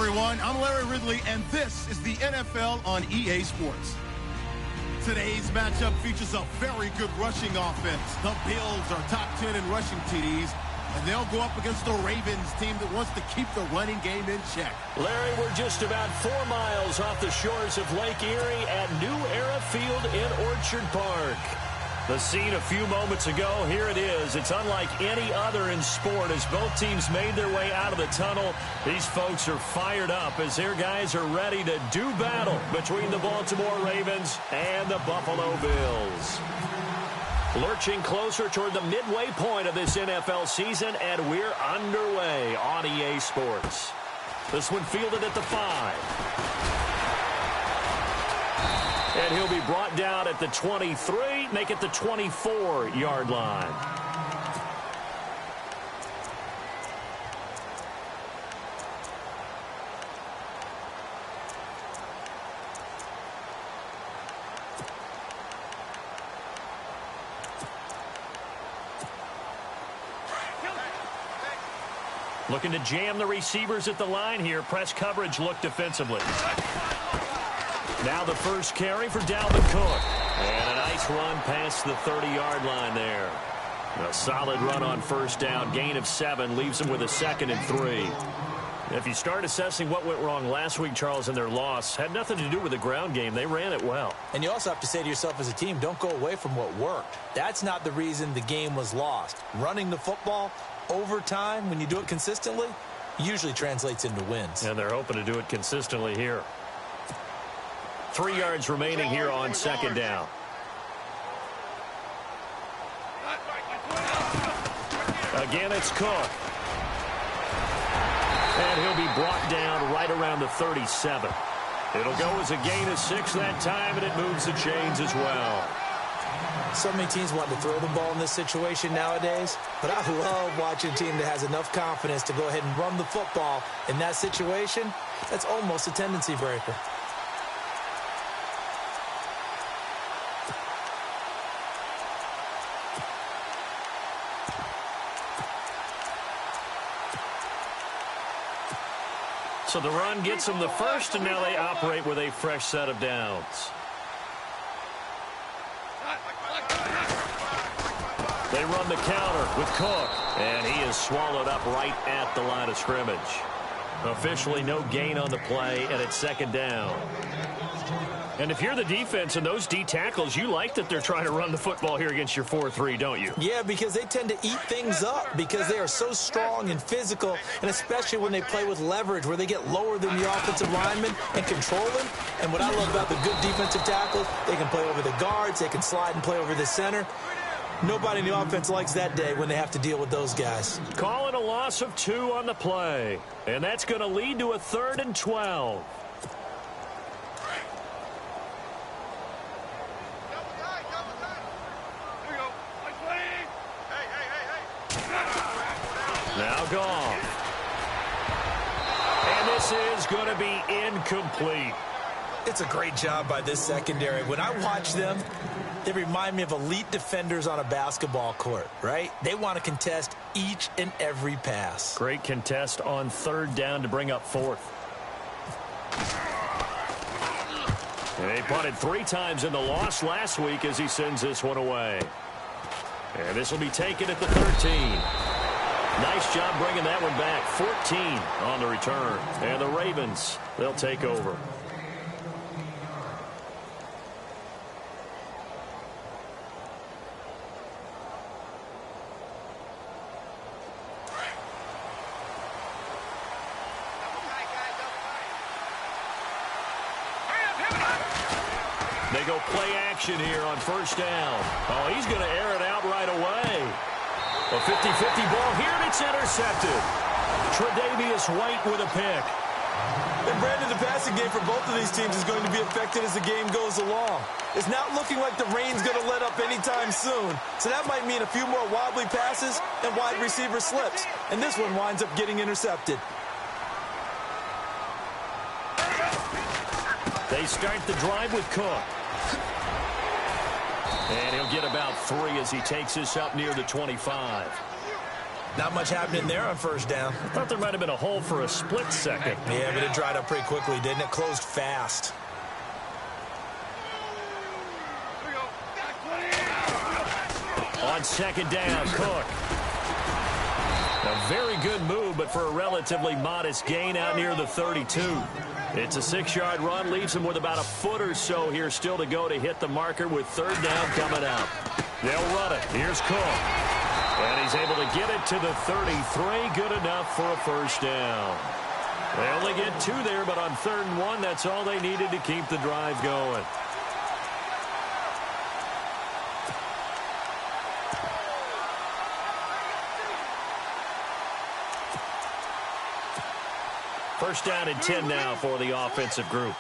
everyone. I'm Larry Ridley, and this is the NFL on EA Sports. Today's matchup features a very good rushing offense. The Bills are top 10 in rushing TDs, and they'll go up against the Ravens team that wants to keep the running game in check. Larry, we're just about 4 miles off the shores of Lake Erie at New Era Field in Orchard Park. The scene a few moments ago, here it is. It's unlike any other in sport as both teams made their way out of the tunnel. These folks are fired up as their guys are ready to do battle between the Baltimore Ravens and the Buffalo Bills. Lurching closer toward the midway point of this NFL season, and we're underway on EA Sports. This one fielded at the 5. And he'll be brought down at the 23, make it the 24-yard line. Looking to jam the receivers at the line here. Press coverage look defensively. Now the first carry for Dalvin Cook. And a nice run past the 30-yard line there. A solid run on first down. Gain of 7 leaves them with a 2nd and 3. If you start assessing what went wrong last week, Charles, in their loss, had nothing to do with the ground game. They ran it well. And you also have to say to yourself as a team, don't go away from what worked. That's not the reason the game was lost. Running the football over time, when you do it consistently, usually translates into wins. And they're hoping to do it consistently here. 3 yards remaining here on second down. Again, it's Cook. And he'll be brought down right around the 37. It'll go as a gain of 6 that time, and it moves the chains as well. So many teams want to throw the ball in this situation nowadays, but I love watching a team that has enough confidence to go ahead and run the football in that situation. That's almost a tendency breaker. So the run gets them the first, and now they operate with a fresh set of downs. They run the counter with Cook, and he is swallowed up right at the line of scrimmage. Officially no gain on the play, and it's second down. And if you're the defense and those D tackles, you like that they're trying to run the football here against your 4-3, don't you? Yeah, because they tend to eat things up because they are so strong and physical, and especially when they play with leverage where they get lower than your offensive linemen and control them. And what I love about the good defensive tackles, they can play over the guards, they can slide and play over the center. Nobody in the offense likes that day when they have to deal with those guys. Calling a loss of 2 on the play, and that's going to lead to a 3rd and 12. Now gone. And this is going to be incomplete. It's a great job by this secondary. When I watch them, they remind me of elite defenders on a basketball court, right? They want to contest each and every pass. Great contest on 3rd down to bring up 4th. And he punted 3 times in the loss last week as he sends this one away. And this will be taken at the 13. Nice job bringing that one back. 14 on the return. And the Ravens, they'll take over. They go play action here on first down. Oh, he's going to air it out right away. A 50-50 ball here, and it's intercepted. Tre'Davious White with a pick. And Brandon, the passing game for both of these teams is going to be affected as the game goes along. It's not looking like the rain's going to let up anytime soon. So that might mean a few more wobbly passes and wide receiver slips. And this one winds up getting intercepted. They start the drive with Cook. And he'll get about 3 as he takes this up near the 25. Not much happening there on first down. I thought there might have been a hole for a split second. Yeah, but it dried up pretty quickly, didn't it? Closed fast. On second down, Cook. A very good move, but for a relatively modest gain out near the 32. It's a 6-yard run, leaves him with about a foot or so here still to go to hit the marker with third down coming up. They'll run it. Here's Cook. And he's able to get it to the 33. Good enough for a first down. They only get 2 there, but on 3rd and 1, that's all they needed to keep the drive going. First down and 10 now for the offensive group.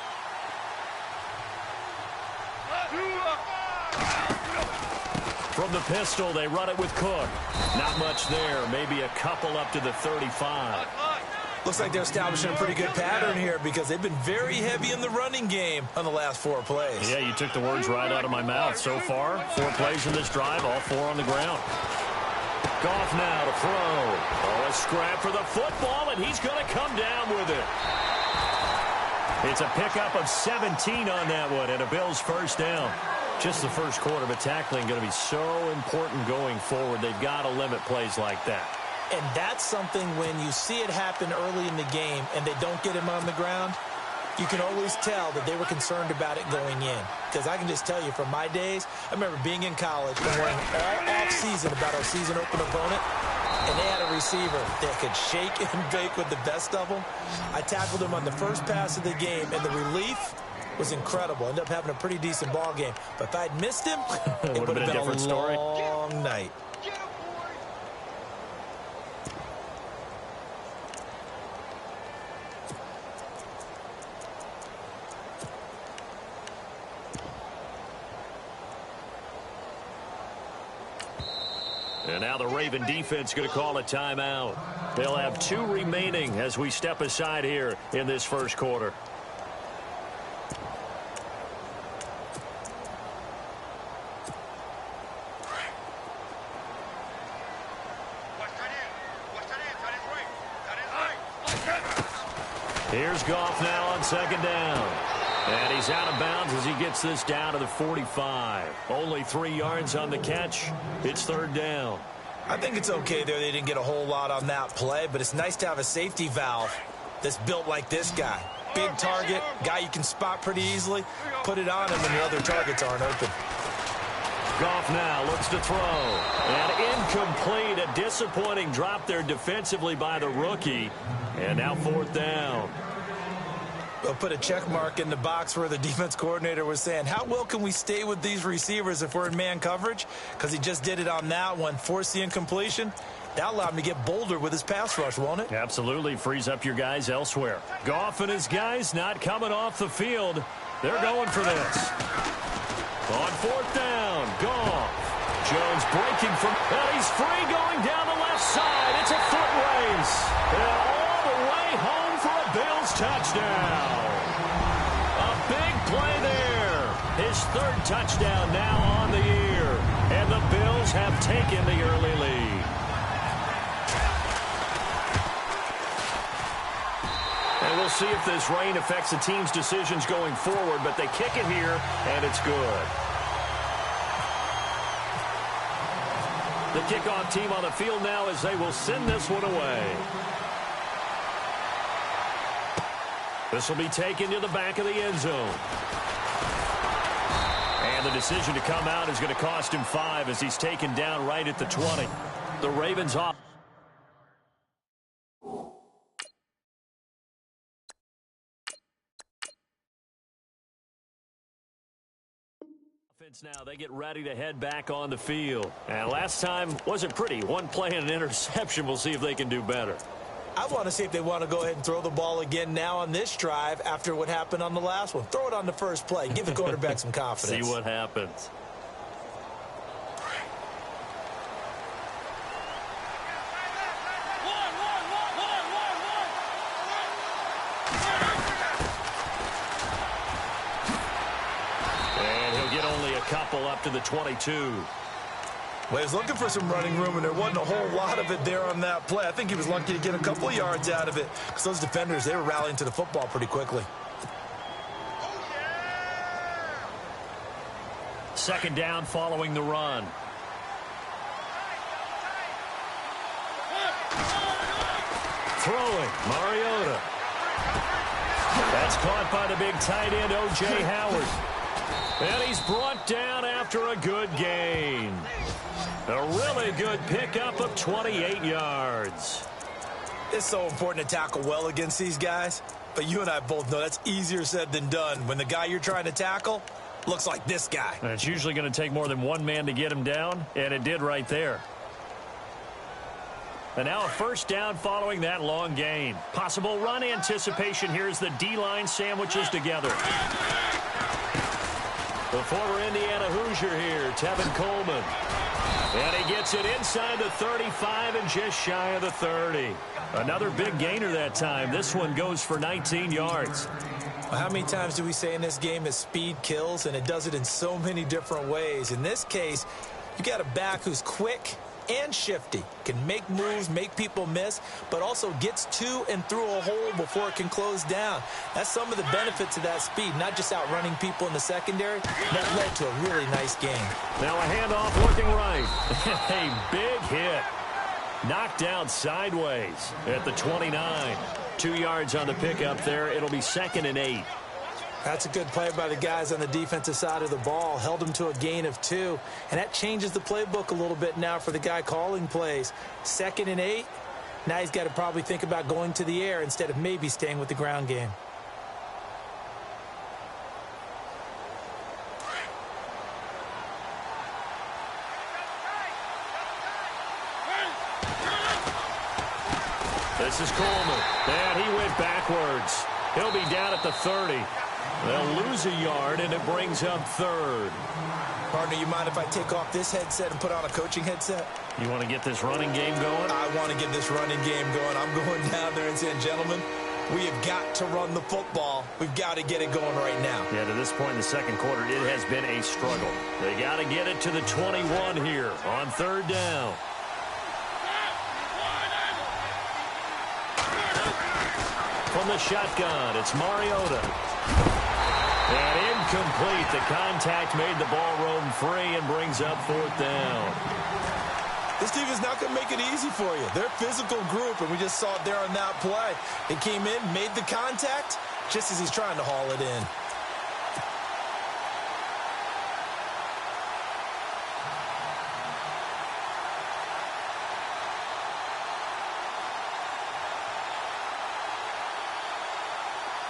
From the pistol, they run it with Cook. Not much there. Maybe a couple up to the 35. Looks like they're establishing a pretty good pattern here because they've been very heavy in the running game on the last 4 plays. Yeah, you took the words right out of my mouth. So far, 4 plays in this drive, all 4 on the ground. Goff now to throw. Oh, a scrap for the football, and he's going to come down with it. It's a pickup of 17 on that one, and a Bills first down. Just the first quarter, but tackling going to be so important going forward. They've got to limit plays like that. And that's something when you see it happen early in the game and they don't get him on the ground, you can always tell that they were concerned about it going in. Because I can just tell you from my days, I remember being in college and worrying all off-season about our season open opponent, and they had a receiver that could shake and bake with the best of them. I tackled him on the first pass of the game, and the relief was incredible. Ended up having a pretty decent ball game. But if I'd missed him, it would have been a long night. And now the Raven defense going to call a timeout. They'll have 2 remaining as we step aside here in this first quarter. Here's Goff now on second down. And he's out of bounds as he gets this down to the 45. Only 3 yards on the catch. It's third down. I think it's okay there. They didn't get a whole lot on that play, but it's nice to have a safety valve that's built like this guy. Big target, guy you can spot pretty easily. Put it on him when your other targets aren't open. Goff now looks to throw. And incomplete. A disappointing drop there defensively by the rookie. And now fourth down. They'll put a check mark in the box where the defense coordinator was saying, how well can we stay with these receivers if we're in man coverage? Because he just did it on that one, forced the incompletion. That allowed him to get bolder with his pass rush, won't it? Absolutely. Frees up your guys elsewhere. Goff and his guys not coming off the field. They're going for this. On fourth down, Goff. Jones breaking from, and he's free going down the left side. It's a foot race. And all the way home for a Bills touchdown. A big play there. His 3rd touchdown now on the year. And the Bills have taken the early lead. And we'll see if this rain affects the team's decisions going forward, but they kick it here, and it's good. The kickoff team on the field now as they will send this one away. This will be taken to the back of the end zone. And the decision to come out is going to cost him 5 as he's taken down right at the 20. The Ravens off. Now they get ready to head back on the field. And last time wasn't pretty. 1 play and an interception. We'll see if they can do better. I want to see if they want to go ahead and throw the ball again now on this drive after what happened on the last one. Throw it on the first play. Give the quarterback some confidence. See what happens. And he'll get only a couple up to the 22. Well, he was looking for some running room, and there wasn't a whole lot of it there on that play. I think he was lucky to get a couple of yards out of it because those defenders, they were rallying to the football pretty quickly. Second down following the run. Throwing, Mariota. That's caught by the big tight end, O.J. Howard. And he's brought down after a good gain. A really good pickup of 28 yards. It's so important to tackle well against these guys, but you and I both know that's easier said than done when the guy you're trying to tackle looks like this guy. And it's usually going to take more than one man to get him down, and it did right there. And now a first down following that long gain. Possible run anticipation here as the D-line sandwiches together. The former Indiana Hoosier here, Tevin Coleman. And he gets it inside the 35 and just shy of the 30. Another big gainer that time. This one goes for 19 yards. Well, how many times do we say in this game that speed kills, and it does it in so many different ways? In this case, you got a back who's quick and shifty, can make moves, make people miss, but also gets to and through a hole before it can close down. That's some of the benefits of that speed, not just outrunning people in the secondary. That led to a really nice game. Now a handoff looking right. A big hit. Knocked down sideways at the 29. 2 yards on the pickup there. It'll be 2nd and 8. That's a good play by the guys on the defensive side of the ball. Held them to a gain of 2. And that changes the playbook a little bit now for the guy calling plays. 2nd and 8. Now he's got to probably think about going to the air instead of maybe staying with the ground game. This is Coleman. And he went backwards. He'll be down at the 30. They'll lose a yard, and it brings up 3rd. Partner, you mind if I take off this headset and put on a coaching headset? You want to get this running game going? I want to get this running game going. I'm going down there and saying, gentlemen, we have got to run the football. We've got to get it going right now. Yeah, to this point in the second quarter, it has been a struggle. They got to get it to the 21 here on 3rd down. From the shotgun, it's Mariota. And incomplete. The contact made the ball roam free and brings up 4th down. This team is not going to make it easy for you. They're a physical group, and we just saw it there on that play. It came in, made the contact, just as he's trying to haul it in.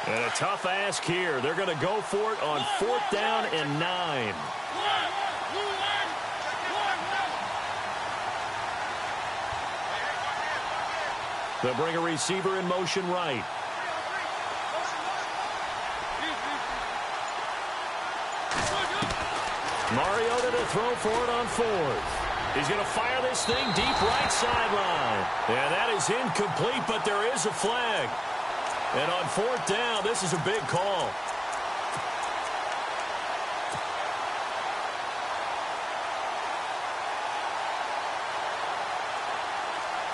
And a tough ask here. They're going to go for it on 4th down and 9. They'll bring a receiver in motion right. Mariota to throw for it on 4th. He's going to fire this thing deep right sideline. And that is incomplete, but there is a flag. And on 4th down, this is a big call.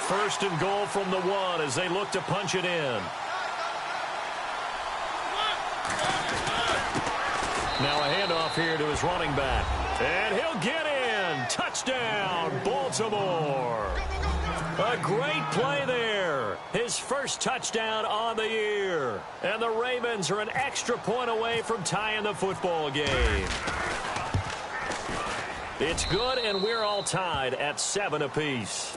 First and goal from the 1 as they look to punch it in. Now a handoff here to his running back. And he'll get in. Touchdown, Baltimore. A great play there. His first touchdown on the year. And the Ravens are an extra point away from tying the football game. It's good, and we're all tied at 7 apiece.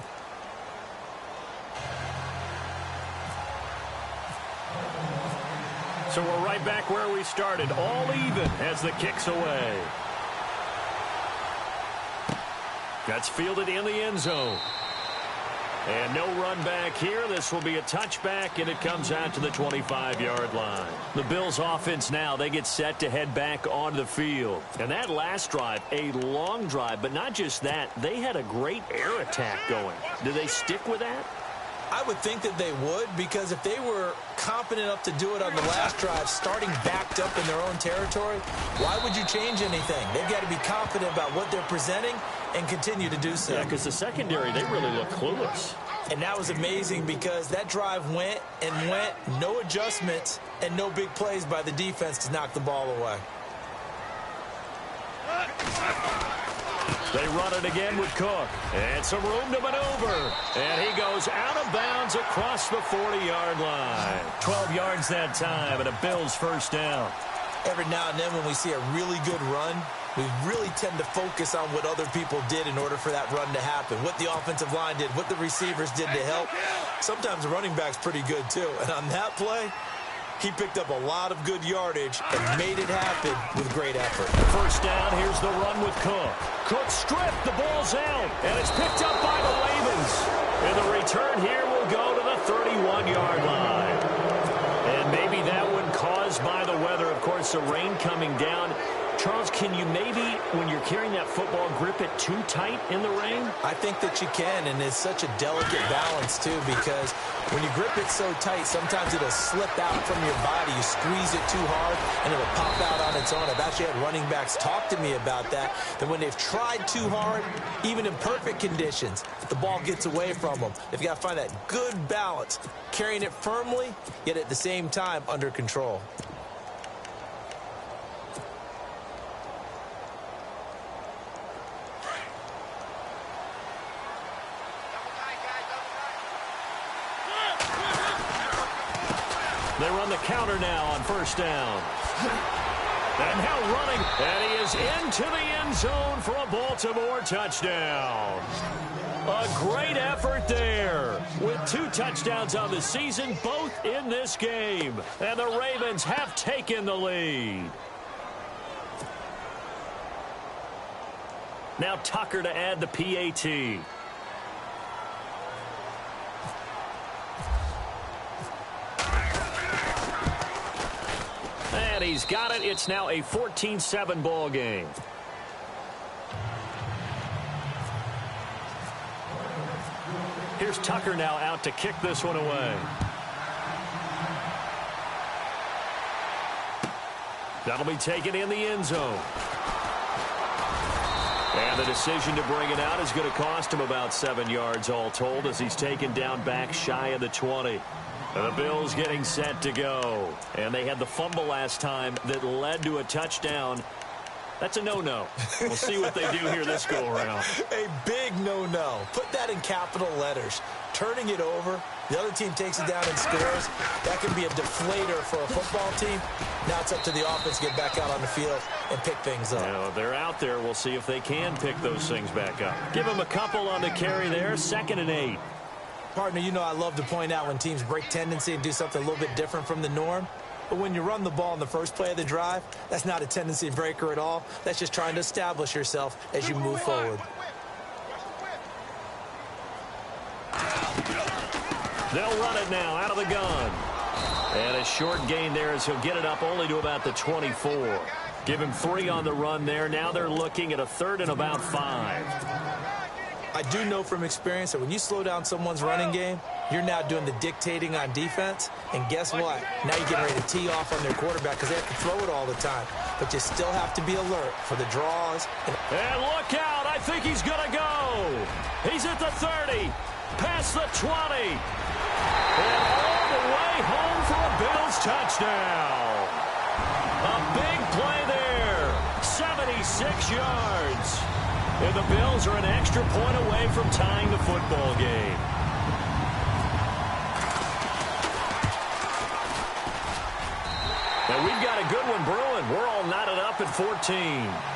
So we're right back where we started, all even as the kick's away. That's fielded in the end zone. And no run back here. This will be a touchback, and it comes out to the 25-yard line. The Bills' offense now, they get set to head back onto the field. And that last drive, a long drive, but not just that. They had a great air attack going. Do they stick with that? I would think that they would, because if they were confident enough to do it on the last drive, starting backed up in their own territory, why would you change anything? They've got to be confident about what they're presenting and continue to do so. Yeah, because the secondary, they really look clueless. And that was amazing because that drive went and went, no adjustments, and no big plays by the defense to knock the ball away. They run it again with Cook. And some room to maneuver. And he goes out of bounds across the 40-yard line. 12 yards that time, and a Bills first down. Every now and then when we see a really good run, we really tend to focus on what other people did in order for that run to happen, what the offensive line did, what the receivers did to help. Sometimes the running back's pretty good, too. And on that play, he picked up a lot of good yardage and made it happen with great effort. First down, here's the run with Cook. Cook stripped, the ball's out, and it's picked up by the Ravens. And the return here will go to the 31-yard line. And maybe that one caused by the weather. Of course, the rain coming down. Charles, can you maybe, when you're carrying that football, grip it too tight in the rain? I think that you can, and it's such a delicate balance, too, because when you grip it so tight, sometimes it'll slip out from your body. You squeeze it too hard, and it'll pop out on its own. I've actually had running backs talk to me about that when they've tried too hard, even in perfect conditions, the ball gets away from them. They've got to find that good balance, carrying it firmly, yet at the same time under control. They run the counter now on first down. And now running. And he is into the end zone for a Baltimore touchdown. A great effort there. With 2 touchdowns on the season, both in this game. And the Ravens have taken the lead. Now Tucker to add the PAT. And he's got it. It's now a 14-7 ball game. Here's Tucker now out to kick this one away. That'll be taken in the end zone. And the decision to bring it out is going to cost him about 7 yards all told as he's taken down back shy of the 20. And the Bills getting set to go. And they had the fumble last time that led to a touchdown. That's a no-no. We'll see what they do here this go-around. A big no-no. Put that in capital letters. Turning it over, the other team takes it down and scores. That can be a deflator for a football team. Now it's up to the offense to get back out on the field and pick things up. Now, they're out there. We'll see if they can pick those things back up. Give them a couple on the carry there. 2nd and 8. Partner, you know I love to point out when teams break tendency and do something a little bit different from the norm. But when you run the ball in the first play of the drive, that's not a tendency breaker at all. That's just trying to establish yourself as you move forward. They'll run it now out of the gun. And a short gain there as he'll get it up only to about the 24. Give him 3 on the run there. Now they're looking at a 3rd and about 5. I do know from experience that when you slow down someone's running game, you're now doing the dictating on defense. And guess what? Now you're getting ready to tee off on their quarterback because they have to throw it all the time. But you still have to be alert for the draws. And look out. I think he's going to go. He's at the 30. Past the 20. And all the way home for a Bills touchdown. A big play there. 76 yards. And the Bills are an extra point away from tying the football game. And we've got a good one brewing. We're all knotted up at 14.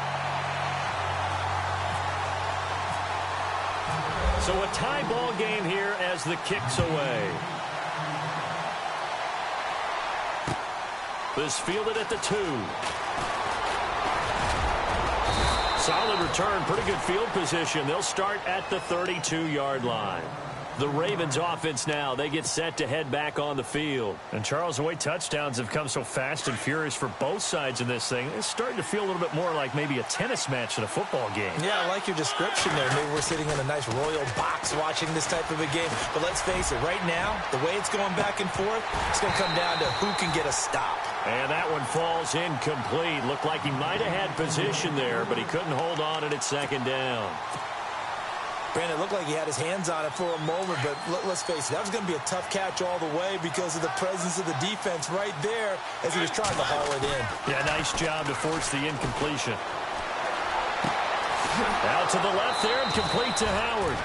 So a tie ball game here as the kick's away. This fielded at the 2. Solid return, pretty good field position. They'll start at the 32-yard line. The Ravens offense now, they get set to head back on the field. And Charles, the way touchdowns have come so fast and furious for both sides in this thing, it's starting to feel a little bit more like maybe a tennis match than a football game. Yeah, I like your description there. Maybe we're sitting in a nice royal box watching this type of a game. But let's face it, right now, the way it's going back and forth, it's going to come down to who can get a stop. And that one falls incomplete. Looked like he might have had position there, but he couldn't hold on, and it's second down. Brandon, it looked like he had his hands on it for a moment, but let's face it, that was going to be a tough catch all the way because of the presence of the defense right there as he was trying to haul it in. Yeah, nice job to force the incompletion. Out to the left there and complete to Howard.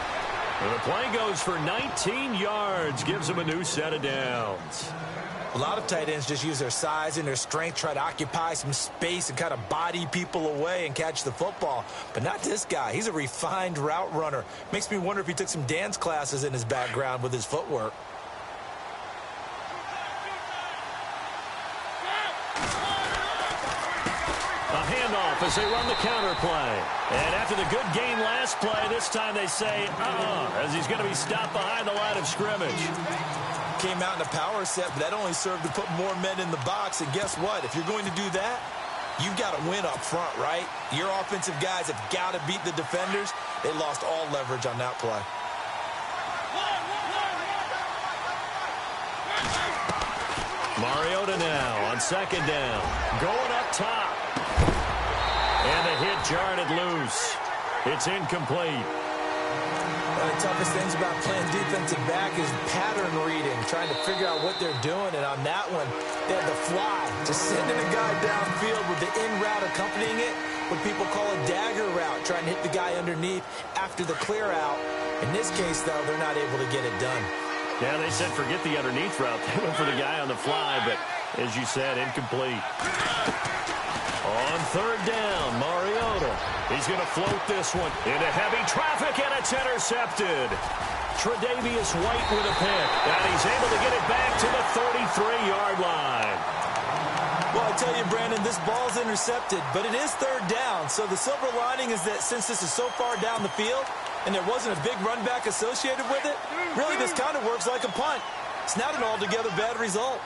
And the play goes for 19 yards, gives him a new set of downs. A lot of tight ends just use their size and their strength, try to occupy some space and kind of body people away and catch the football. But not this guy. He's a refined route runner. Makes me wonder if he took some dance classes in his background with his footwork. A handoff as they run the counter play. And after the good gain last play, this time they say, as he's going to be stopped behind the line of scrimmage. Came out in a power set, but that only served to put more men in the box. And guess what? If you're going to do that, you've got to win up front, right? Your offensive guys have got to beat the defenders. They lost all leverage on that play. Mariota now on second down. Going up top. And the hit jarred it loose. It's incomplete. One of the toughest things about playing defensive back is pattern reading, trying to figure out what they're doing. And on that one, they had the fly, just sending a guy downfield with the in route accompanying it, what people call a dagger route, trying to hit the guy underneath after the clear out. In this case, though, they're not able to get it done. Yeah, they said forget the underneath route. They went for the guy on the fly, but as you said, incomplete. On third down, Mariota. He's going to float this one into heavy traffic, and it's intercepted. Tre'Davious White with a pick, and he's able to get it back to the 33-yard line. Well, I tell you, Brandon, this ball's intercepted, but it is third down. So the silver lining is that since this is so far down the field and there wasn't a big run back associated with it, really this kind of works like a punt. It's not an altogether bad result.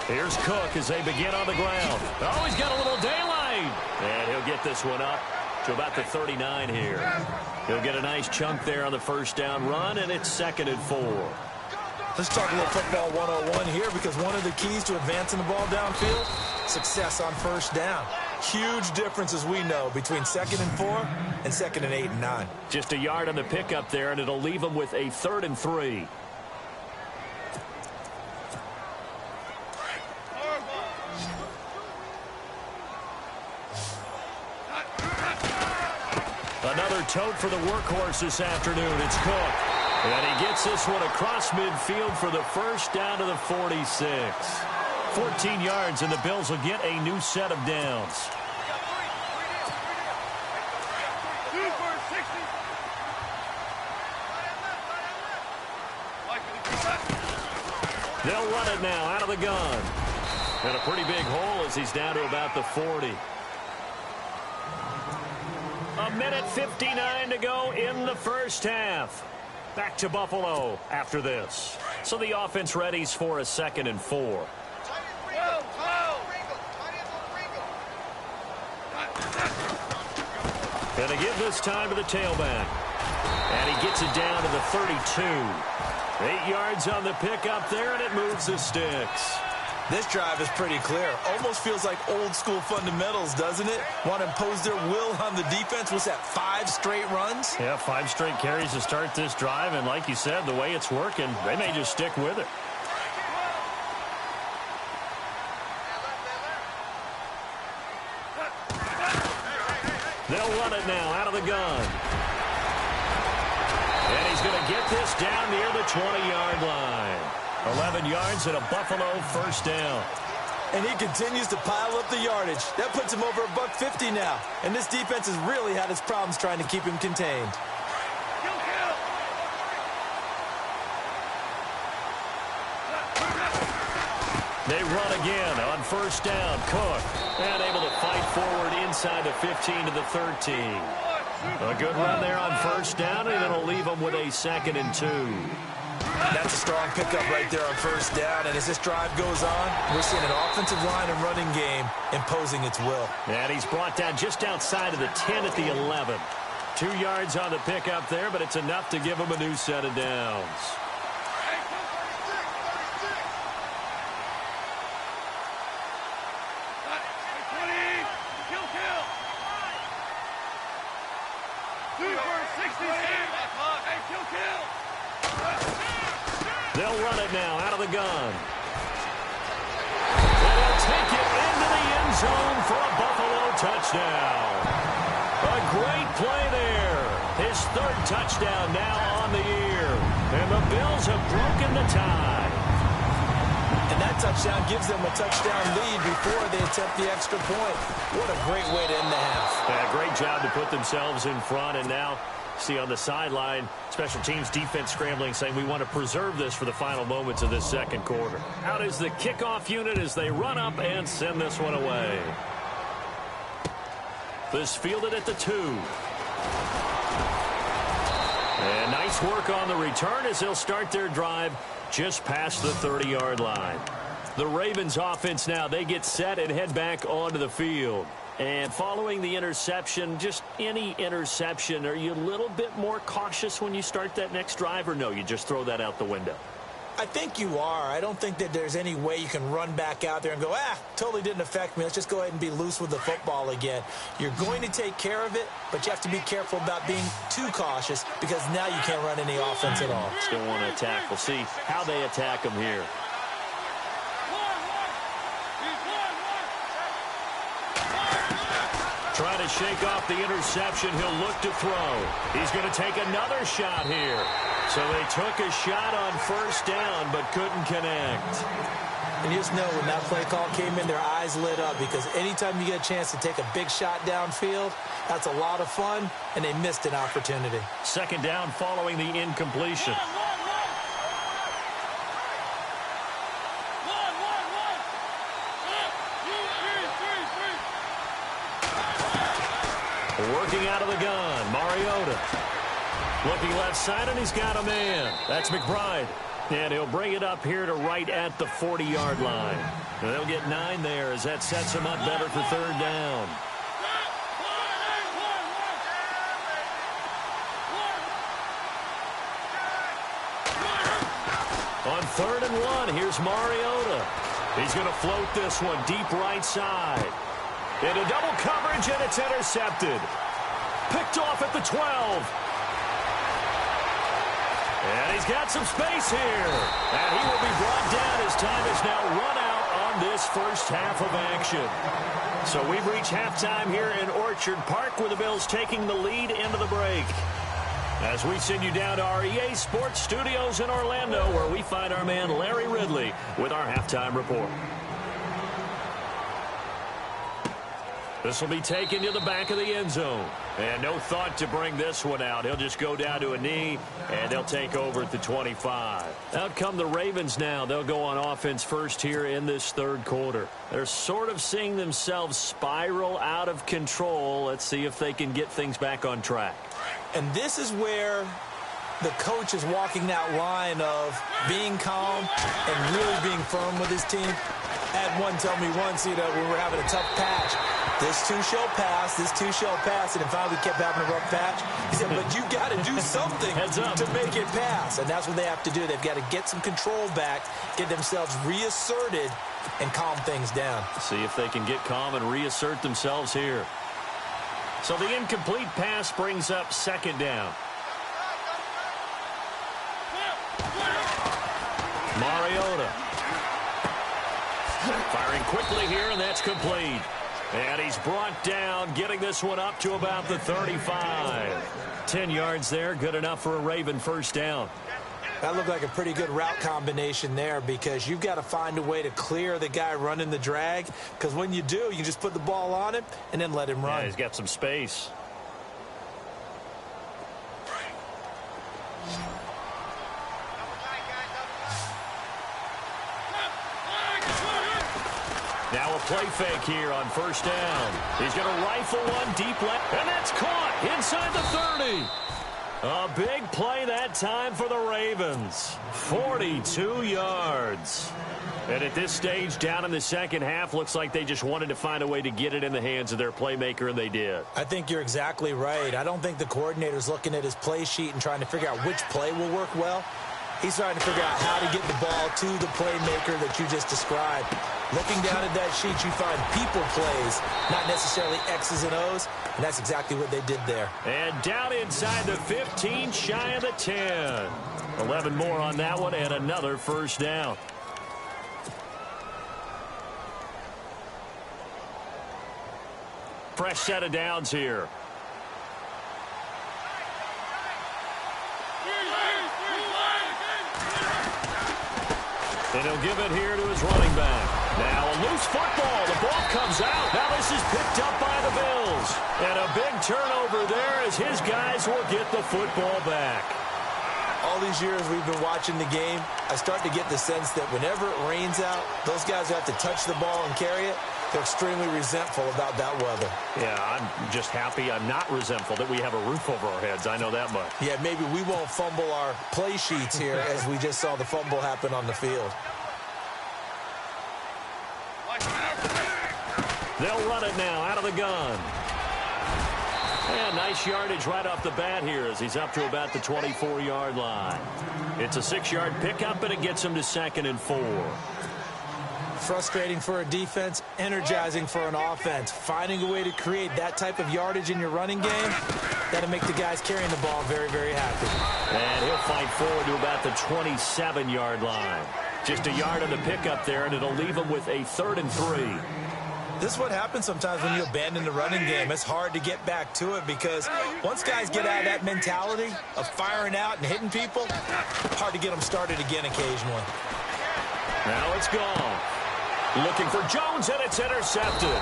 Here's Cook as they begin on the ground. Oh, he's got a little daylight. And he'll get this one up to about the 39 here. He'll get a nice chunk there on the first down run, and it's 2nd and 4. Let's talk a little football 101 here, because one of the keys to advancing the ball downfield, success on first down. Huge difference, as we know, between 2nd and 4 and 2nd and 8 and 9. Just a yard on the pickup there, and it'll leave them with a 3rd and 3. Another tote for the workhorse this afternoon. It's Cook. And he gets this one across midfield for the first down to the 46. 14 yards, and the Bills will get a new set of downs. They'll run it now out of the gun. And a pretty big hole as he's down to about the 40. A minute 59 to go in the first half. Back to Buffalo after this. So the offense readies for a 2nd and 4. And they give this time to the tailback. And he gets it down to the 32. 8 yards on the pickup there, and it moves the sticks. This drive is pretty clear. Almost feels like old school fundamentals, doesn't it? Want to impose their will on the defense. Was that 5 straight runs? Yeah, 5 straight carries to start this drive. And like you said, the way it's working, they may just stick with it. They'll run it now out of the gun. And he's going to get this down near the 20-yard line. 11 yards and a Buffalo first down. And he continues to pile up the yardage. That puts him over $150 now. And this defense has really had its problems trying to keep him contained. They run again on first down. Cook, and able to fight forward inside the 15 to the 13. A good run there on first down, and it'll leave them with a 2nd and 2. That's a strong pickup right there on first down. And as this drive goes on, we're seeing an offensive line and running game imposing its will. And he's brought down just outside of the 10 at the 11. 2 yards on the pickup there, but it's enough to give him a new set of downs. They'll run it now out of the gun. They'll take it into the end zone for a Buffalo touchdown. A great play there. His 3rd touchdown now on the year. And the Bills have broken the tie. And that touchdown gives them a touchdown lead before they attempt the extra point. What a great way to end the half. Yeah, great job to put themselves in front, and now see on the sideline, special teams defense scrambling, saying we want to preserve this for the final moments of this 2nd quarter. Out is the kickoff unit as they run up and send this one away. This fielded at the 2. And nice work on the return as they'll start their drive just past the 30-yard line. The Ravens offense now, they get set and head back onto the field. And following the interception, just any interception, are you a little bit more cautious when you start that next drive, or no, you just throw that out the window? I think you are. I don't think that there's any way you can run back out there and go, totally didn't affect me. Let's just go ahead and be loose with the football again. You're going to take care of it, but you have to be careful about being too cautious because now you can't run any offense at all. Still want to attack. We'll see how they attack them here. Trying to shake off the interception. He'll look to throw. He's going to take another shot here. So they took a shot on first down, but couldn't connect. And you just know when that play call came in, their eyes lit up because anytime you get a chance to take a big shot downfield, that's a lot of fun, and they missed an opportunity. 2nd down following the incompletion. Working out of the gun, Mariota. Looking left side, and he's got a man. That's McBride. And he'll bring it up here to right at the 40-yard line. And they'll get 9 there as that sets him up better for 3rd down. On 3rd and 1, here's Mariota. He's going to float this one deep right side. Into double coverage, and it's intercepted. Picked off at the 12. And he's got some space here. And he will be brought down as time is now run out on this first half of action. So we've reached halftime here in Orchard Park with the Bills taking the lead into the break. As we send you down to our EA Sports Studios in Orlando, where we find our man Larry Ridley with our halftime report. This will be taken to the back of the end zone. And no thought to bring this one out. He'll just go down to a knee, and they'll take over at the 25. Out come the Ravens now. They'll go on offense first here in this 3rd quarter. They're sort of seeing themselves spiral out of control. Let's see if they can get things back on track. And this is where the coach is walking that line of being calm and really being firm with his team. I had one tell me once, when we were having a tough patch, this too shall pass, this too shall pass, and finally we kept having a rough patch. He said, but you got to do something to make it pass, and that's what they have to do. They've got to get some control back, get themselves reasserted, and calm things down. See if they can get calm and reassert themselves here. So the incomplete pass brings up 2nd down. Mariota. Firing quickly here, and that's complete. And he's brought down, getting this one up to about the 35. 10 yards there, good enough for a Raven first down. That looked like a pretty good route combination there because you've got to find a way to clear the guy running the drag, because when you do, you just put the ball on him and then let him run. Yeah, he's got some space. Now a play fake here on first down. He's going to rifle one deep left, and that's caught inside the 30. A big play that time for the Ravens. 42 yards. And at this stage, down in the second half, looks like they just wanted to find a way to get it in the hands of their playmaker, and they did. I think you're exactly right. I don't think the coordinator's looking at his play sheet and trying to figure out which play will work well. He's trying to figure out how to get the ball to the playmaker that you just described. Looking down at that sheet, you find people plays, not necessarily X's and O's, and that's exactly what they did there. And down inside the 15, shy of the 10. 11 more on that one, and another first down. Fresh set of downs here. And he'll give it here to his running back. Now a loose football. The ball comes out. Now this is picked up by the Bills. And a big turnover there as his guys will get the football back. All these years we've been watching the game, I start to get the sense that whenever it rains out, those guys who have to touch the ball and carry it, they're extremely resentful about that weather. Yeah, I'm just happy I'm not resentful that we have a roof over our heads. I know that much. Yeah, maybe we won't fumble our play sheets here as we just saw the fumble happen on the field. They'll run it now out of the gun. And nice yardage right off the bat here as he's up to about the 24-yard line. It's a 6-yard pickup, and it gets him to 2nd and 4. Frustrating for a defense, energizing for an offense. Finding a way to create that type of yardage in your running game, that'll make the guys carrying the ball very, very happy. And he'll fight forward to about the 27-yard line. Just a yard on the pickup there, and it'll leave him with a 3rd and 3. This is what happens sometimes when you abandon the running game. It's hard to get back to it because once guys get out of that mentality of firing out and hitting people, hard to get them started again occasionally. Now it's gone. Looking for Jones, and it's intercepted.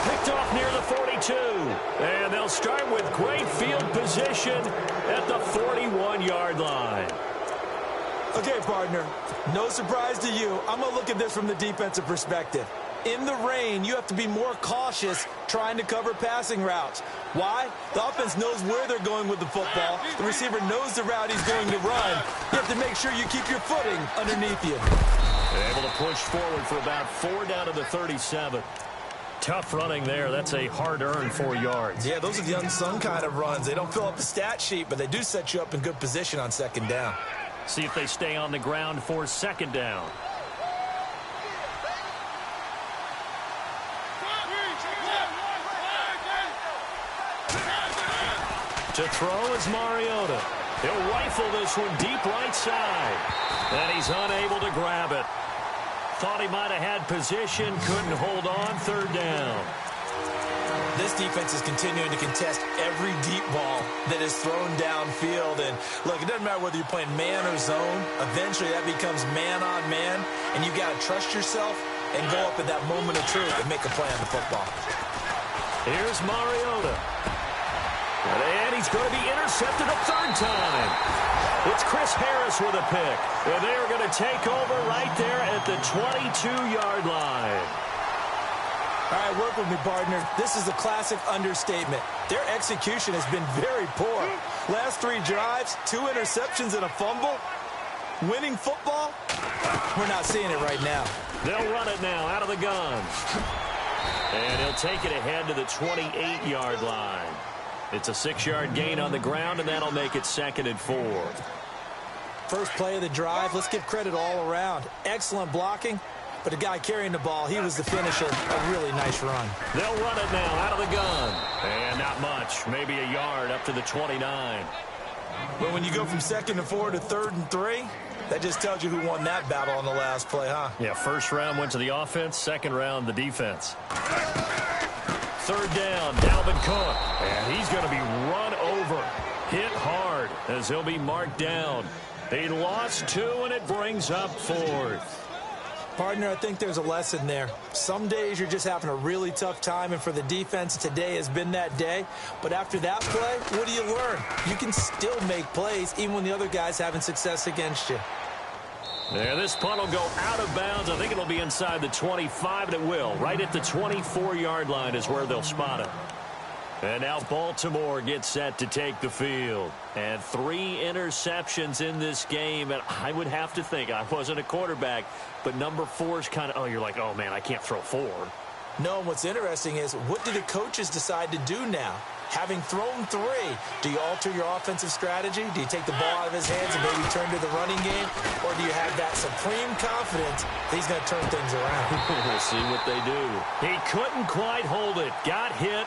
Picked off near the 42. And they'll start with great field position at the 41-yard line. Okay, partner, no surprise to you. I'm going to look at this from the defensive perspective. In the rain, you have to be more cautious trying to cover passing routes. Why? The offense knows where they're going with the football. The receiver knows the route he's going to run. You have to make sure you keep your footing underneath you. Able to push forward for about 4 down to the 37. Tough running there. That's a hard-earned 4 yards. Yeah, those are the unsung kind of runs. They don't fill up the stat sheet, but they do set you up in good position on 2nd down. See if they stay on the ground for 2nd down. To throw is Mariota. He'll rifle this one deep right side. And he's unable to grab it. Thought he might have had position, couldn't hold on, 3rd down. This defense is continuing to contest every deep ball that is thrown downfield. And look, it doesn't matter whether you're playing man or zone. Eventually that becomes man on man. And you got to trust yourself and go up at that moment of truth and make a play on the football. Here's Mariota. And he's going to be intercepted a 3rd time. It's Chris Harris with a pick. And they're going to take over right there at the 22-yard line. All right, work with me, partner. This is a classic understatement. Their execution has been very poor. Last 3 drives, 2 interceptions and a fumble. Winning football? We're not seeing it right now. They'll run it now out of the gun. And he'll take it ahead to the 28-yard line. It's a 6-yard gain on the ground, and that'll make it 2nd and 4. First play of the drive, let's give credit all around. Excellent blocking, but the guy carrying the ball, he was the finisher. A really nice run. They'll run it now out of the gun. And not much, maybe a yard up to the 29. But when you go from 2nd and 4 to 3rd and 3, that just tells you who won that battle on the last play, huh? Yeah, first round went to the offense, 2nd round the defense. 3rd down, Dalvin Cook. And he's going to be run over, hit hard as he'll be marked down. They lost 2, and it brings up 4th. Partner, I think there's a lesson there. Some days you're just having a really tough time, and for the defense, today has been that day. But after that play, what do you learn? You can still make plays even when the other guy's having success against you. Yeah, this punt will go out of bounds. I think it'll be inside the 25, and it will. Right at the 24-yard line is where they'll spot it. And now Baltimore gets set to take the field. And 3 interceptions in this game. And I would have to think, I wasn't a quarterback, but number 4 is kind of, you're like, oh, man, I can't throw 4. No, and what's interesting is, what do the coaches decide to do now? Having thrown 3, do you alter your offensive strategy? Do you take the ball out of his hands and maybe turn to the running game? Or do you have that supreme confidence that he's going to turn things around? We'll see what they do. He couldn't quite hold it. Got hit.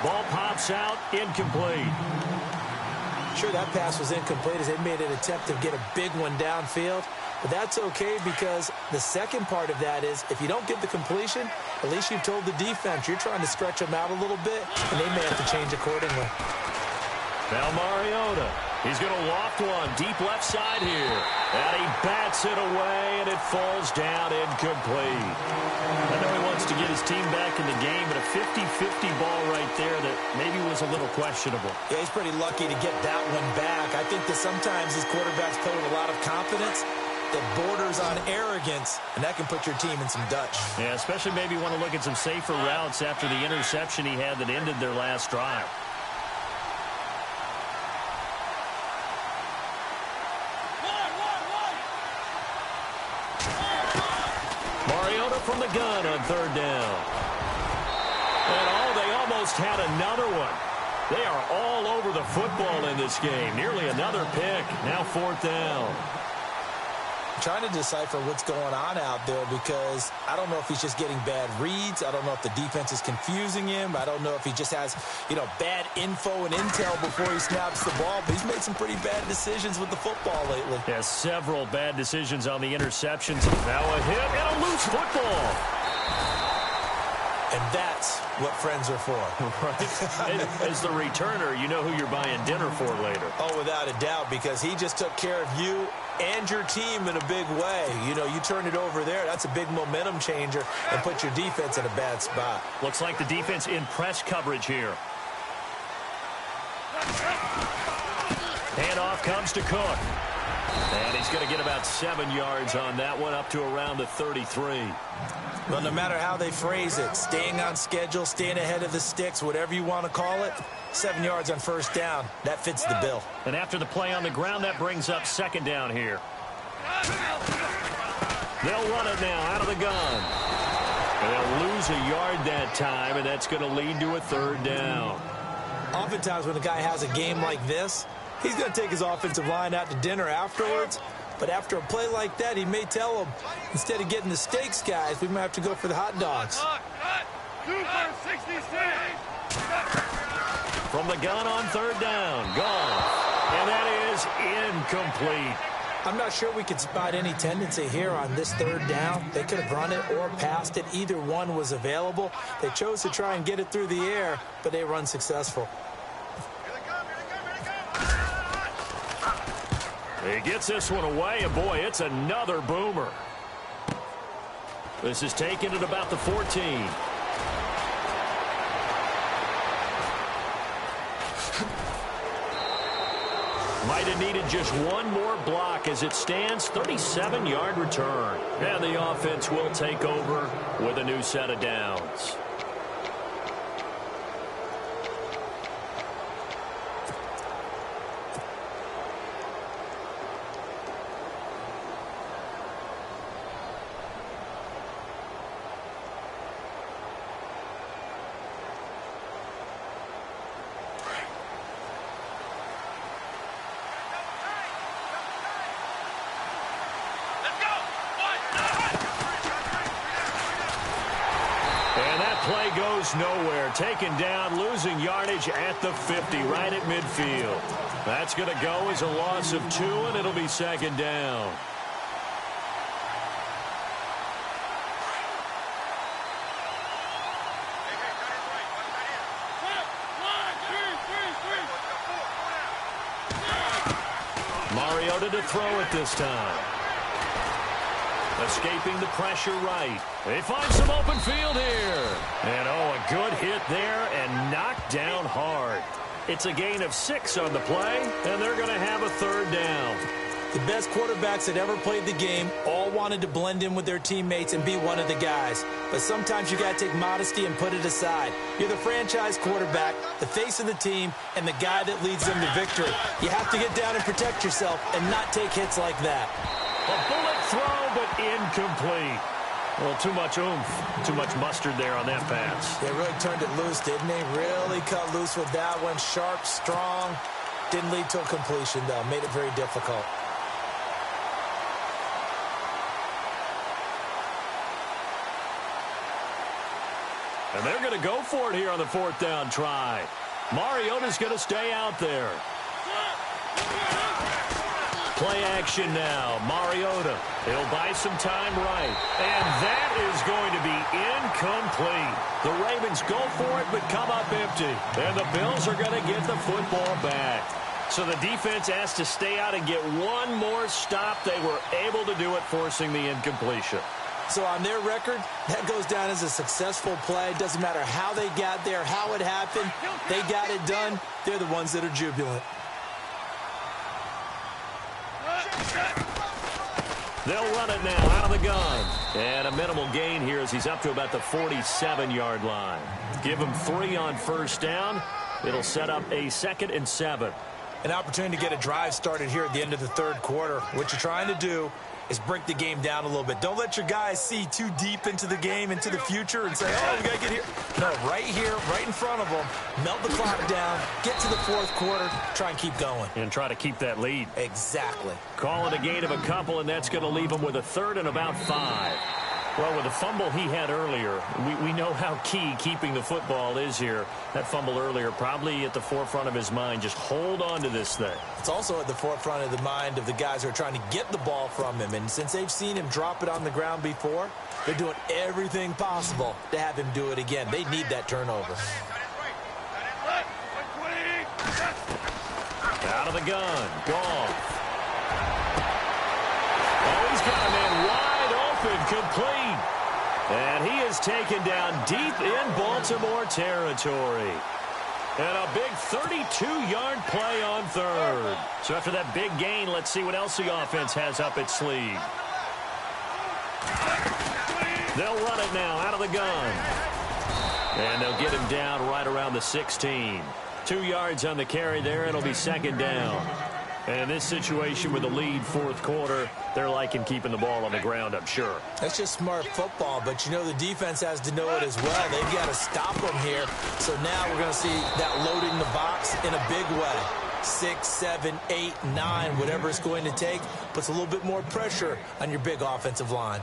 Ball pops out, incomplete. Sure, that pass was incomplete as they made an attempt to get a big one downfield. But that's okay, because the second part of that is, if you don't get the completion, at least you've told the defense you're trying to stretch them out a little bit, and they may have to change accordingly. Now Mariota. He's going to loft one deep left side here. And he bats it away, and it falls down incomplete. I know he wants to get his team back in the game, but a 50-50 ball right there that maybe was a little questionable. Yeah, he's pretty lucky to get that one back. I think that sometimes these quarterbacks play with a lot of confidence that borders on arrogance, and that can put your team in some Dutch. Yeah, especially maybe want to look at some safer routes after the interception he had that ended their last drive. Mariota from the gun on 3rd down. And they almost had another one. They are all over the football in this game. Nearly another pick. Now 4th down. Trying to decipher what's going on out there, because I don't know if he's just getting bad reads. I don't know if the defense is confusing him. I don't know if he just has, bad info and intel before he snaps the ball. But he's made some pretty bad decisions with the football lately. Yeah, several bad decisions on the interceptions. Now a hit and a loose football. And that's what friends are for. Right? As the returner, you know who you're buying dinner for later. Oh, without a doubt, because he just took care of you and your team in a big way. You turn it over there, that's a big momentum changer, and put your defense in a bad spot. Looks like the defense in press coverage here. Handoff comes to Cook. And he's going to get about 7 yards on that one, up to around the 33. Well, no matter how they phrase it, staying on schedule, staying ahead of the sticks, whatever you want to call it, 7 yards on 1st down, that fits the bill. And after the play on the ground, that brings up 2nd down here. They'll run it now out of the gun. They'll lose a yard that time, and that's going to lead to a 3rd down. Oftentimes when a guy has a game like this, he's going to take his offensive line out to dinner afterwards. But after a play like that, he may tell them, instead of getting the steaks, guys, we might have to go for the hot dogs. From the gun on 3rd down, gone. And that is incomplete. I'm not sure we could spot any tendency here on this 3rd down. They could have run it or passed it. Either one was available. They chose to try and get it through the air, but they were unsuccessful. He gets this one away, and boy, it's another boomer. This is taken at about the 14. Might have needed just one more block as it stands. 37-yard return. And the offense will take over with a new set of downs. Play goes nowhere. Taken down, losing yardage at the 50, right at midfield. That's going to go as a loss of 2, and it'll be 2nd down. Mariota to throw it this time. Escaping the pressure right. They find some open field here. And, a good hit there and knocked down hard. It's a gain of 6 on the play, and they're going to have a 3rd down. The best quarterbacks that ever played the game all wanted to blend in with their teammates and be one of the guys. But sometimes you got to take modesty and put it aside. You're the franchise quarterback, the face of the team, and the guy that leads them to victory. You have to get down and protect yourself and not take hits like that. A bullet throw, but incomplete. Well, too much oomph, too much mustard there on that pass. They really turned it loose, didn't they? Really cut loose with that one. Sharp, strong. Didn't lead to a completion, though. Made it very difficult. And they're going to go for it here on the fourth down try. Mariota's going to stay out there. Play action now. Mariota. He'll buy some time right. And that is going to be incomplete. The Ravens go for it but come up empty. And the Bills are going to get the football back. So the defense has to stay out and get one more stop. They were able to do it, forcing the incompletion. So on their record, that goes down as a successful play. Doesn't matter how they got there, how it happened. They got it done. They're the ones that are jubilant. They'll run it now out of the gun. And a minimal gain here as he's up to about the 47-yard line. Give him 3 on first down. It'll set up a 2nd and 7. An opportunity to get a drive started here at the end of the third quarter. What you're trying to do is break the game down a little bit. Don't let your guys see too deep into the game, into the future, and say, oh, we got to get here. No, right here, right in front of them. Melt the clock down, get to the fourth quarter, try and keep going. And try to keep that lead. Exactly. Call it a gain of a couple, and that's going to leave them with a 3rd and about 5. Well, with the fumble he had earlier, we know how key keeping the football is here. That fumble earlier probably at the forefront of his mind. Just hold on to this thing. It's also at the forefront of the mind of the guys who are trying to get the ball from him. And since they've seen him drop it on the ground before, they're doing everything possible to have him do it again. They need that turnover. Out of the gun. Goff. Oh, he's got a man wide open, complete. And he is taken down deep in Baltimore territory. And a big 32-yard play on 3rd. So after that big gain, let's see what else the offense has up its sleeve. They'll run it now out of the gun. And they'll get him down right around the 16. 2 yards on the carry there. It'll be 2nd down. And in this situation with the lead fourth quarter, they're liking keeping the ball on the ground, I'm sure. That's just smart football, but you know the defense has to know it as well. They've got to stop them here. So now we're going to see that loading the box in a big way. 6, 7, 8, 9, whatever it's going to take, puts a little bit more pressure on your big offensive line.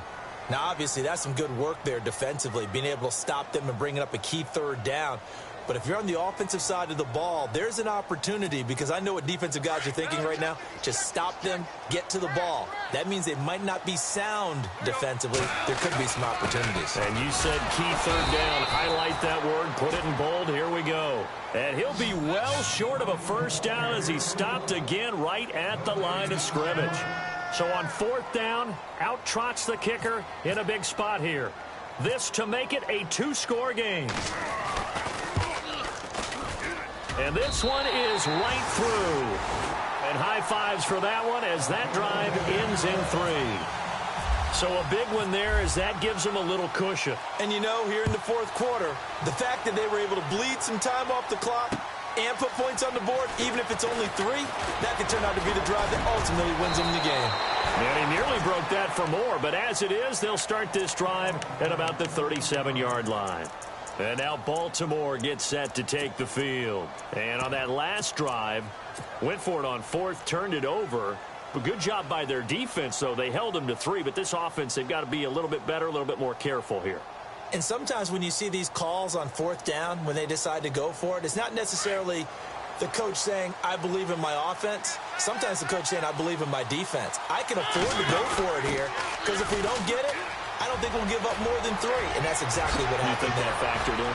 Now, obviously, that's some good work there defensively, being able to stop them and bringing up a key 3rd down. But if you're on the offensive side of the ball, there's an opportunity, because I know what defensive guys are thinking right now. Just stop them, get to the ball. That means they might not be sound defensively. There could be some opportunities. And you said key 3rd down. Highlight that word, put it in bold. Here we go. And he'll be well short of a first down as he stopped again right at the line of scrimmage. So on 4th down, out trots the kicker in a big spot here. This to make it a 2-score game. And this one is right through. And high fives for that one as that drive ends in 3. So a big one there as that gives them a little cushion. And you know, here in the fourth quarter, the fact that they were able to bleed some time off the clock and put points on the board, even if it's only 3, that could turn out to be the drive that ultimately wins them the game. And he nearly broke that for more, but as it is, they'll start this drive at about the 37-yard line. And now Baltimore gets set to take the field. And on that last drive, went for it on 4th, turned it over. But good job by their defense, though. They held them to 3, but this offense, they've got to be a little bit better, a little bit more careful here. And sometimes when you see these calls on 4th down, when they decide to go for it, it's not necessarily the coach saying, I believe in my offense. Sometimes the coach saying, I believe in my defense. I can afford to go for it here, because if we don't get it, I don't think we'll give up more than 3, and that's exactly what happened there. That factored in?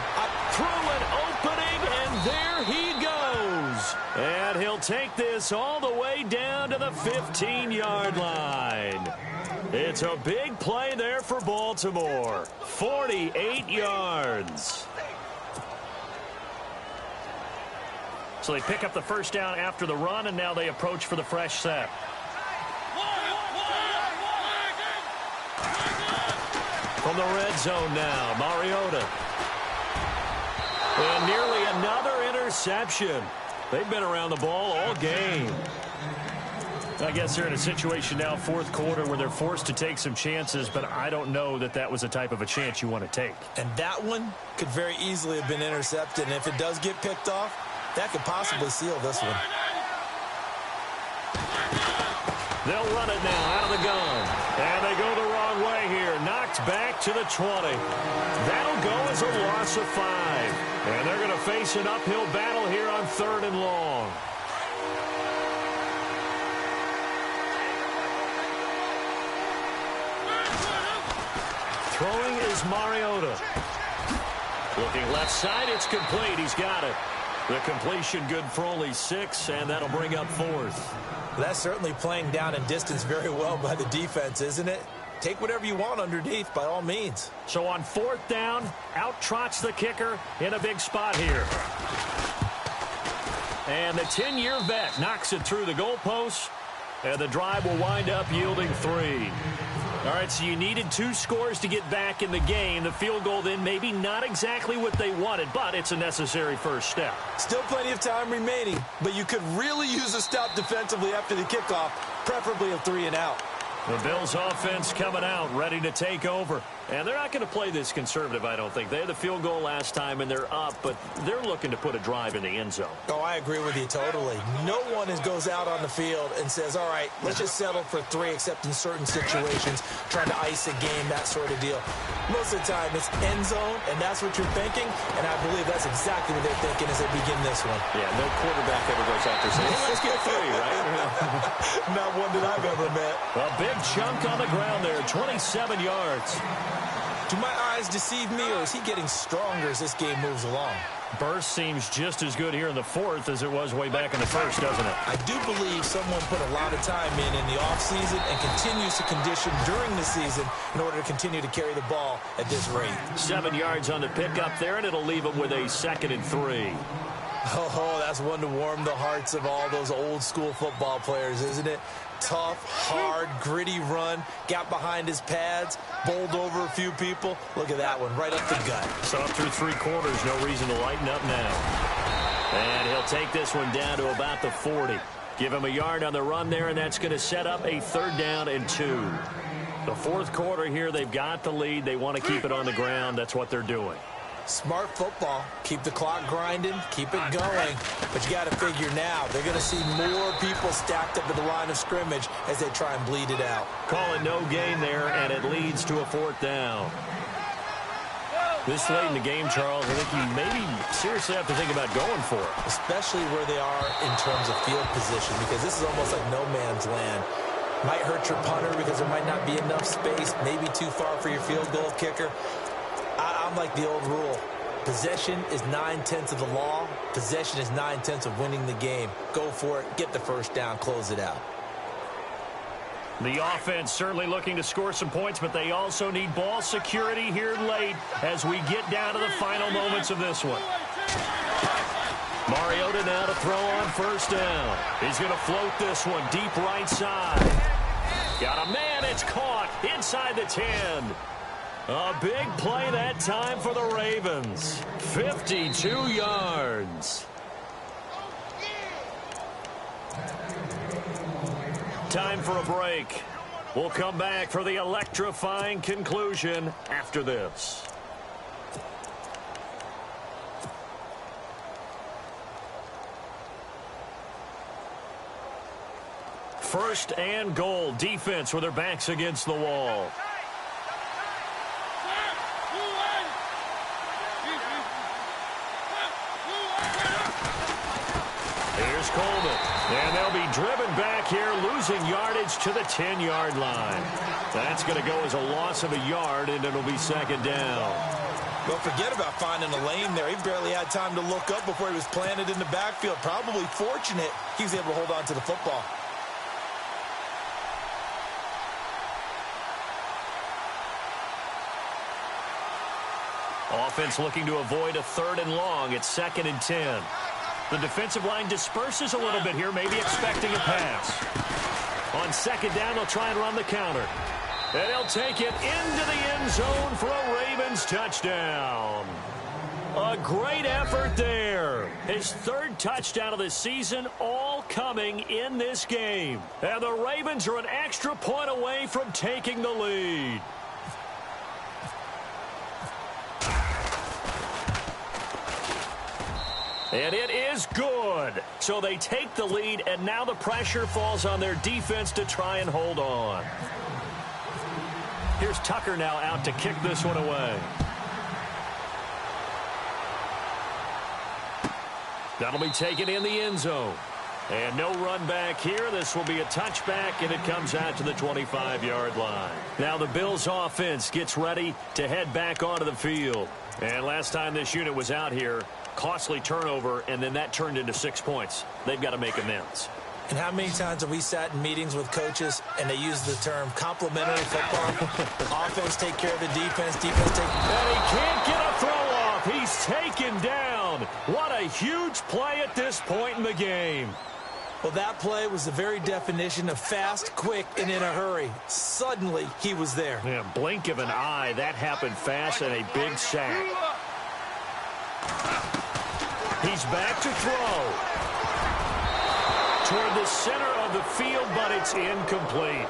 Through an opening, and there he goes. And he'll take this all the way down to the 15-yard line. It's a big play there for Baltimore. 48 yards. So they pick up the first down after the run, and now they approach for the fresh set. from the red zone now. Mariota. And nearly another interception. They've been around the ball all game. I guess they're in a situation now, fourth quarter, where they're forced to take some chances, but I don't know that that was the type of a chance you want to take. And that one could very easily have been intercepted, and if it does get picked off, that could possibly seal this one. They'll run it now out of the gun. And they go the wrong way here. Knocked back to the 20. That'll go as a loss of 5. And they're going to face an uphill battle here on 3rd and long. Throwing is Mariota. Looking left side, it's complete. He's got it. The completion good for only 6, and that'll bring up 4th. That's certainly playing down in distance very well by the defense, isn't it? Take whatever you want underneath, by all means. So on 4th down, out trots the kicker in a big spot here. And the 10-year vet knocks it through the goalpost, and the drive will wind up yielding 3. All right, so you needed 2 scores to get back in the game. The field goal then maybe not exactly what they wanted, but it's a necessary first step. Still plenty of time remaining, but you could really use a stop defensively after the kickoff, preferably a 3 and out. The Bills offense coming out, ready to take over. And they're not going to play this conservative, I don't think. They had the field goal last time, and they're up, but they're looking to put a drive in the end zone. Oh, I agree with you totally. No one goes out on the field and says, all right, let's just settle for 3, except in certain situations, trying to ice a game, that sort of deal. Most of the time, it's end zone, and that's what you're thinking, and I believe that's exactly what they're thinking as they begin this one. Yeah, no quarterback ever goes out there saying, hey, let's get 3, right? Not one that I've ever met. A big chunk on the ground there, 27 yards. Do my eyes deceive me, or is he getting stronger as this game moves along? Burst seems just as good here in the 4th as it was way back in the 1st, doesn't it? I do believe someone put a lot of time in the offseason and continues to condition during the season in order to continue to carry the ball at this rate. 7 yards on the pickup there, and it'll leave them with a 2nd and 3. Oh, that's one to warm the hearts of all those old-school football players, isn't it? Tough, hard, gritty run, got behind his pads, bowled over a few people. Look at that one, right up the gut. So up through 3 quarters, no reason to lighten up now. And he'll take this one down to about the 40. Give him a yard on the run there, and that's going to set up a 3rd down and 2. The 4th quarter here, they've got the lead. They want to keep it on the ground. That's what they're doing. Smart football. Keep the clock grinding, keep it going. But you got to figure now, they're going to see more people stacked up at the line of scrimmage as they try and bleed it out. Calling no gain there, and it leads to a 4th down. This late in the game, Charles, I think you maybe seriously have to think about going for it. Especially where they are in terms of field position, because this is almost like no man's land. Might hurt your punter because there might not be enough space, maybe too far for your field goal kicker. I'm like the old rule. Possession is 9/10 of the law. Possession is 9/10 of winning the game. Go for it. Get the first down. Close it out. The offense certainly looking to score some points, but they also need ball security here late as we get down to the final moments of this one. Mariota now to throw on 1st down. He's going to float this one deep right side. Got a man. It's caught inside the 10. A big play that time for the Ravens. 52 yards. Time for a break. We'll come back for the electrifying conclusion after this. First and goal. Defense with their backs against the wall. Here's Coleman. And they'll be driven back here, losing yardage to the 10-yard line. That's going to go as a loss of a yard, and it'll be 2nd down. Well, forget about finding a lane there. He barely had time to look up before he was planted in the backfield. Probably fortunate he was able to hold on to the football. Offense looking to avoid a 3rd and long. It's 2nd and 10. The defensive line disperses a little bit here, maybe expecting a pass. On 2nd down, they'll try and run the counter. And he'll take it into the end zone for a Ravens touchdown. A great effort there. His third touchdown of the season, all coming in this game. And the Ravens are an extra point away from taking the lead. And it is good. So they take the lead, and now the pressure falls on their defense to try and hold on. Here's Tucker now out to kick this one away. That'll be taken in the end zone. And no run back here. This will be a touchback, and it comes out to the 25-yard line. Now the Bills offense gets ready to head back onto the field. And last time this unit was out here, costly turnover, and then that turned into 6 points. They've got to make amends. And how many times have we sat in meetings with coaches and they use the term complementary football? Offense take care of the defense, defense take... And he can't get a throw off. He's taken down. What a huge play at this point in the game. Well, that play was the very definition of fast, quick, and in a hurry. Suddenly, he was there. Yeah, blink of an eye. That happened fast and a big sack. He's back to throw. Toward the center of the field, but it's incomplete.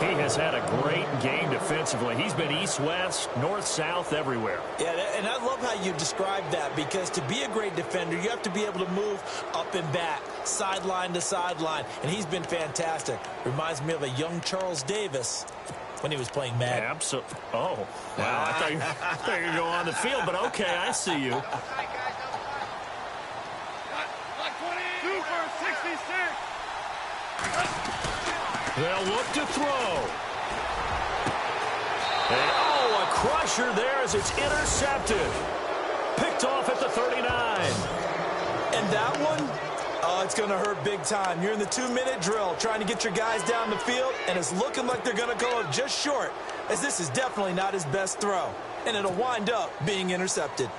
He has had a great game defensively. He's been east-west, north-south, everywhere. Yeah, and I love how you describe that, because to be a great defender, you have to be able to move up and back, sideline to sideline, and he's been fantastic. Reminds me of a young Charles Davis when he was playing Madden. Absolutely. Oh, wow. I thought you were going to go on the field, but okay, I see you. They'll look to throw. And, oh, a crusher there as it's intercepted. Picked off at the 39. And that one, it's going to hurt big time. You're in the 2-minute drill trying to get your guys down the field, and it's looking like they're going to go up just short, as this is definitely not his best throw. And it'll wind up being intercepted.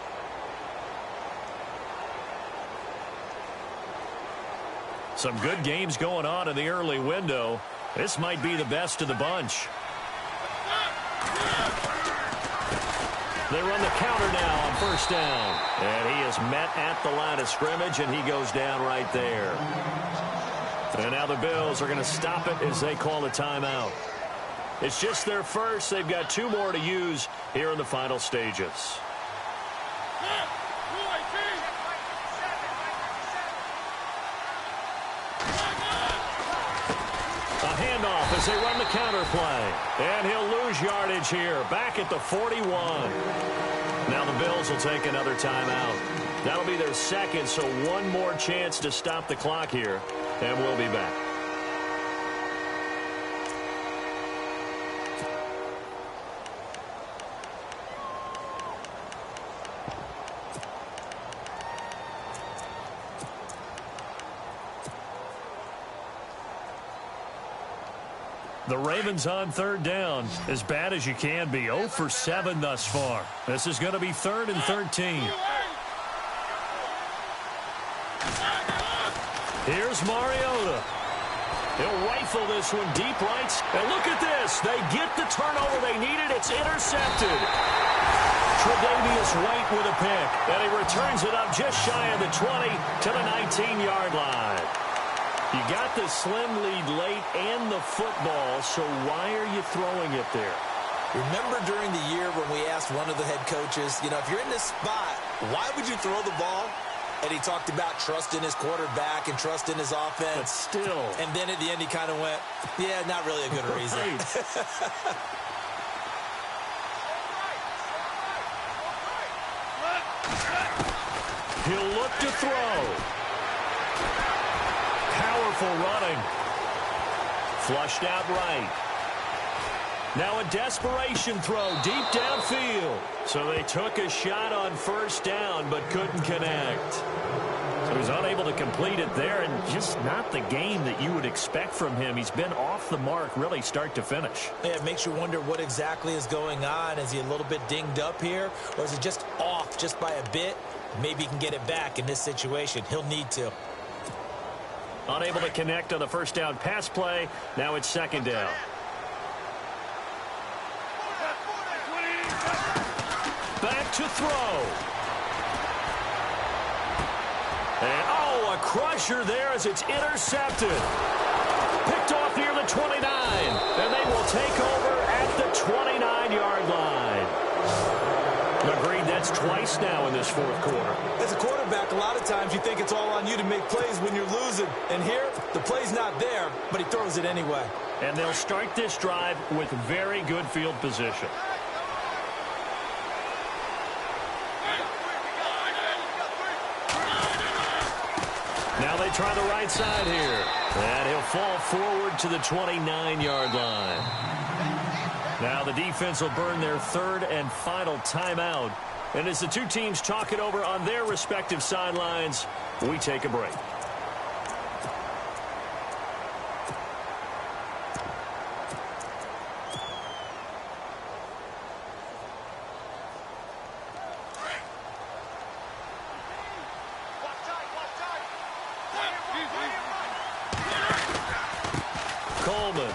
Some good games going on in the early window. This might be the best of the bunch. They run the counter now on first down. And he is met at the line of scrimmage, and he goes down right there. And now the Bills are going to stop it as they call a timeout. It's just their first. They've got 2 more to use here in the final stages. Handoff as they run the counter play. And he'll lose yardage here. Back at the 41. Now the Bills will take another timeout. That'll be their second, so one more chance to stop the clock here. And we'll be back. The Ravens on third down, as bad as you can be. 0 for 7 thus far. This is going to be 3rd and 13. Here's Mariota. He'll rifle this one deep right. And look at this. They get the turnover they needed. It's intercepted. Tre'Davious White with a pick. And he returns it up just shy of the 20 to the 19-yard line. You got the slim lead late and the football, so why are you throwing it there? Remember during the year when we asked one of the head coaches, if you're in this spot, why would you throw the ball? And he talked about trust in his quarterback and trust in his offense. But still. And then at the end he kind of went, yeah, not really a good reason. He'll look to throw. Powerful running. Flushed out right. Now a desperation throw deep downfield. So they took a shot on first down but couldn't connect. So he was unable to complete it there, and just not the game that you would expect from him. He's been off the mark really start to finish. Yeah, it makes you wonder what exactly is going on. Is he a little bit dinged up here, or is he just off just by a bit? Maybe he can get it back in this situation. He'll need to. Unable to connect on the first down pass play. Now it's second down. to throw. And, oh, a crusher there as it's intercepted. Picked off near the 29. And they will take over at the 29-yard line. Agreed, that's twice now in this fourth quarter. As a quarterback, a lot of times you think it's all on you to make plays when you're losing. And here, the play's not there, but he throws it anyway. And they'll start this drive with very good field position. Now they try the right side here. And he'll fall forward to the 29-yard line. Now the defense will burn their third and final timeout. And as the two teams talk it over on their respective sidelines, we take a break. Coleman.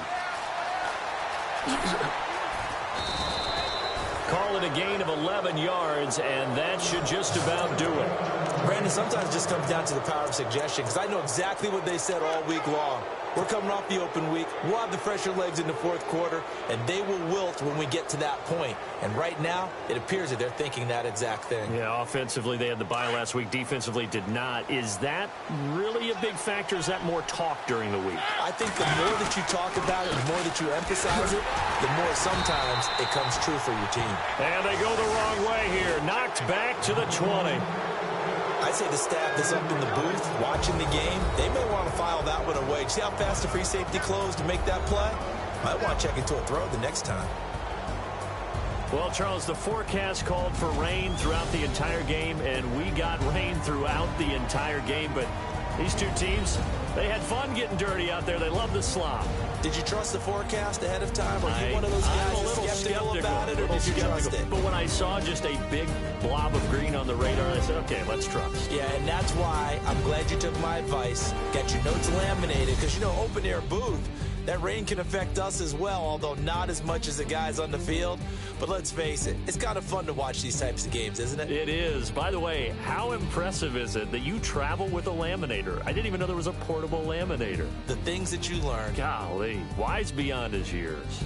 Call it a gain of 11 yards, and that should just about do it. Brandon, sometimes it just comes down to the power of suggestion, because I know exactly what they said all week long. We're coming off the open week. We'll have the fresher legs in the fourth quarter, and they will wilt when we get to that point. And right now, it appears that they're thinking that exact thing. Yeah, offensively, they had the bye last week. Defensively, did not. Is that really a big factor? Is that more talk during the week? I think the more that you talk about it, the more that you emphasize it, the more sometimes it comes true for your team. And they go the wrong way here. Knocked back to the 20. I'd say the staff that's up in the booth watching the game, they may want to file that one away. See how fast the free safety closed to make that play? Might want to check into a throw the next time. Well, Charles, the forecast called for rain throughout the entire game, and we got rain throughout the entire game. But these two teams, they had fun getting dirty out there. They love the slop. Did you trust the forecast ahead of time? Or are you one of those guys that's skeptical about it, or did you trust it? But when I saw just a big blob of green on the radar, I said, okay, let's trust. Yeah, and that's why I'm glad you took my advice. Got your notes laminated, because, you know, open-air booth, that rain can affect us as well, although not as much as the guys on the field. But let's face it, it's kind of fun to watch these types of games, isn't it? It is. By the way, how impressive is it that you travel with a laminator? I didn't even know there was a portable laminator. The things that you learn. Golly, wise beyond his years.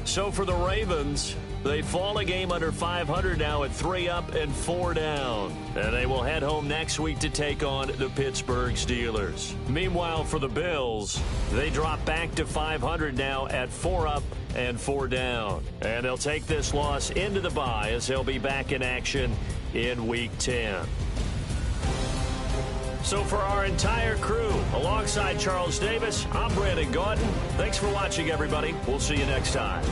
So for the Ravens, they fall a game under 500 now at 3 up and 4 down. And they will head home next week to take on the Pittsburgh Steelers. Meanwhile, for the Bills, they drop back to 500 now at 4 up and 4 down. And they'll take this loss into the bye as they'll be back in action in Week 10. So for our entire crew, alongside Charles Davis, I'm Brandon Gaudin. Thanks for watching, everybody. We'll see you next time.